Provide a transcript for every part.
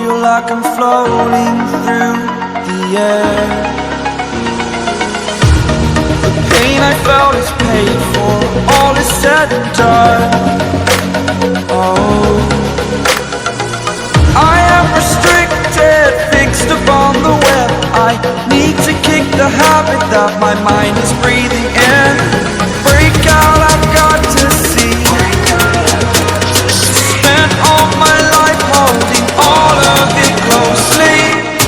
feel like I'm floating through the air. The pain I felt is paid for, all is said and done. Oh, I am restricted, fixed upon the web. I need to kick the habit that my mind is breathing in. Break out, I've got to see. Spent all my life holding all of it closely.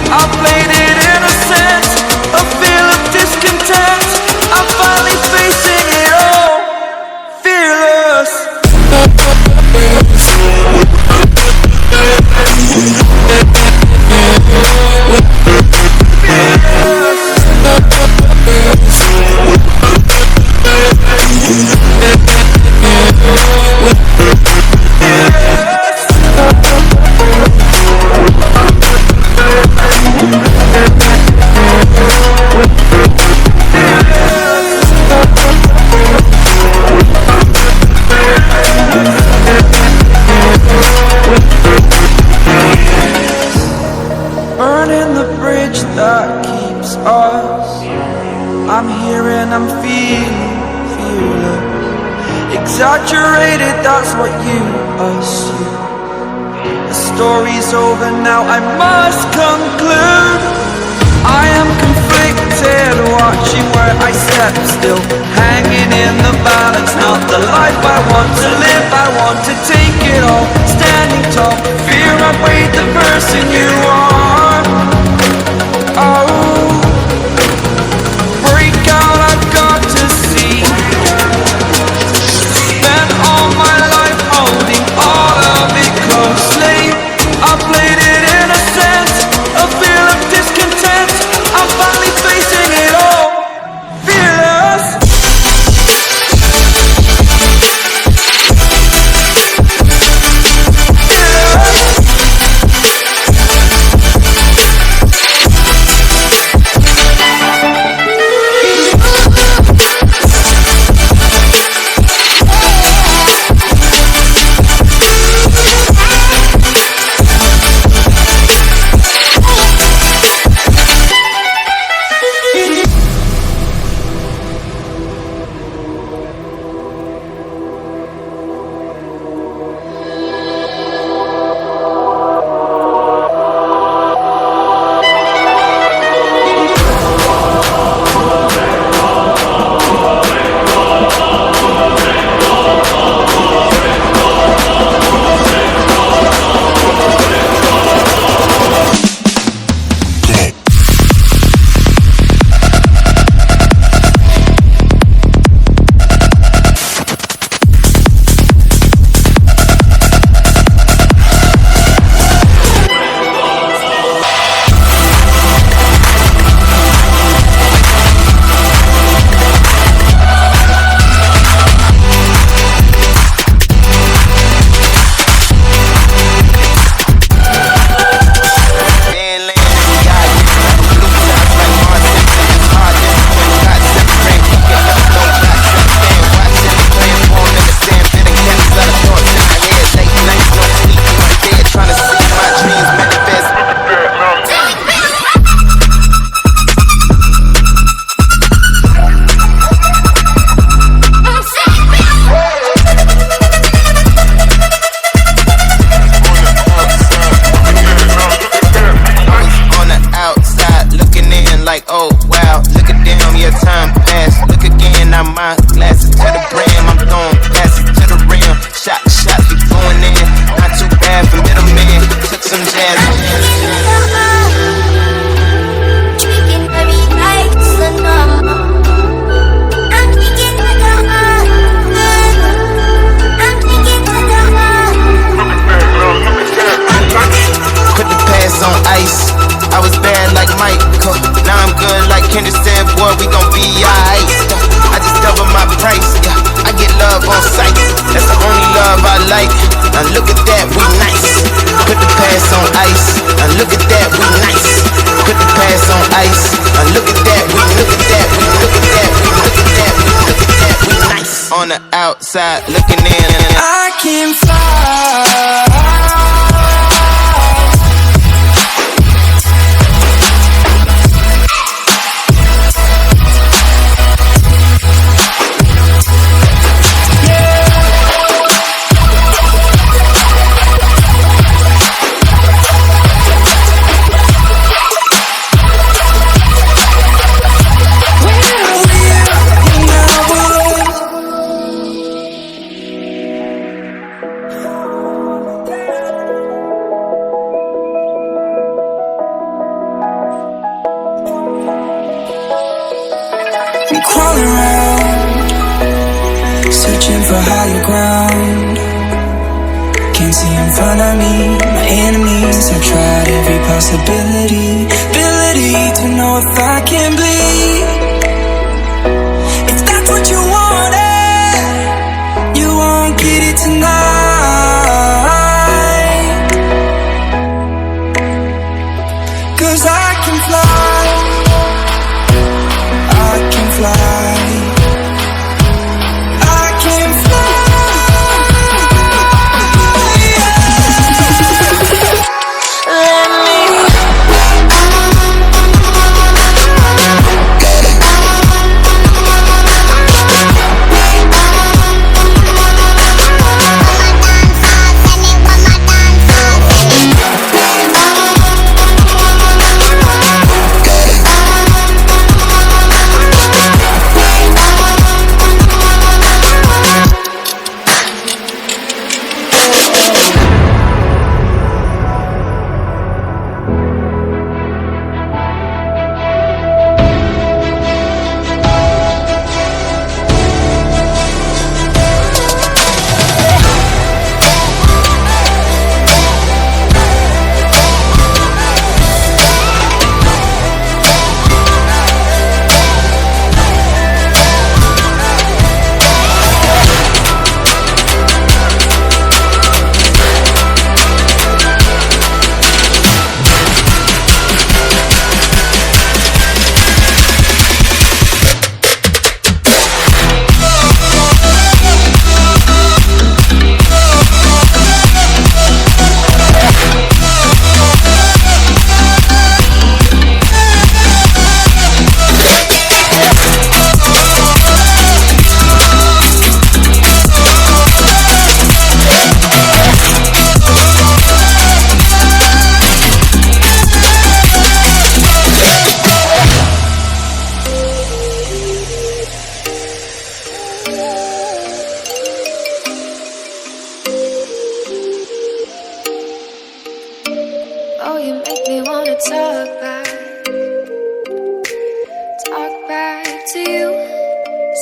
I played it innocent, a feel of discontent. I'm finally facing it all, fearless. Burning the bridge that keeps us. I'm here and I'm feeling exaggerated, that's what you assume. The story's over now, I must conclude. I am conflicted, watching where I step still, hanging in the balance. Not the life I want to live, I want to take it all. Standing tall, fear I weighed the person you are. Oh, break out, I've got to see. Spent all my life holding all of it closely. I played it innocent, a feel of discontent. I'm finally facing it all, fearless. On the outside looking in. I can fly. for higher ground. Can't see in front of me, my enemies. I've tried every possibility, ability to know if I can bleed. If that's what you wanted, you won't get it tonight. 'Cause I can fly, I can fly. Oh, you make me wanna talk back to you.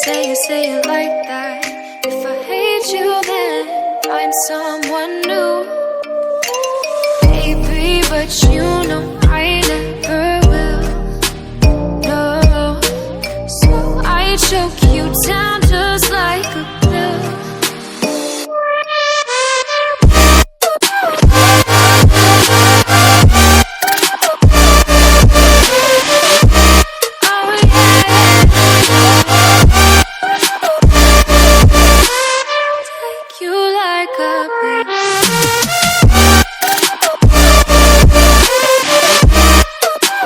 Say it like that. If I hate you, then find someone new. Baby, but you know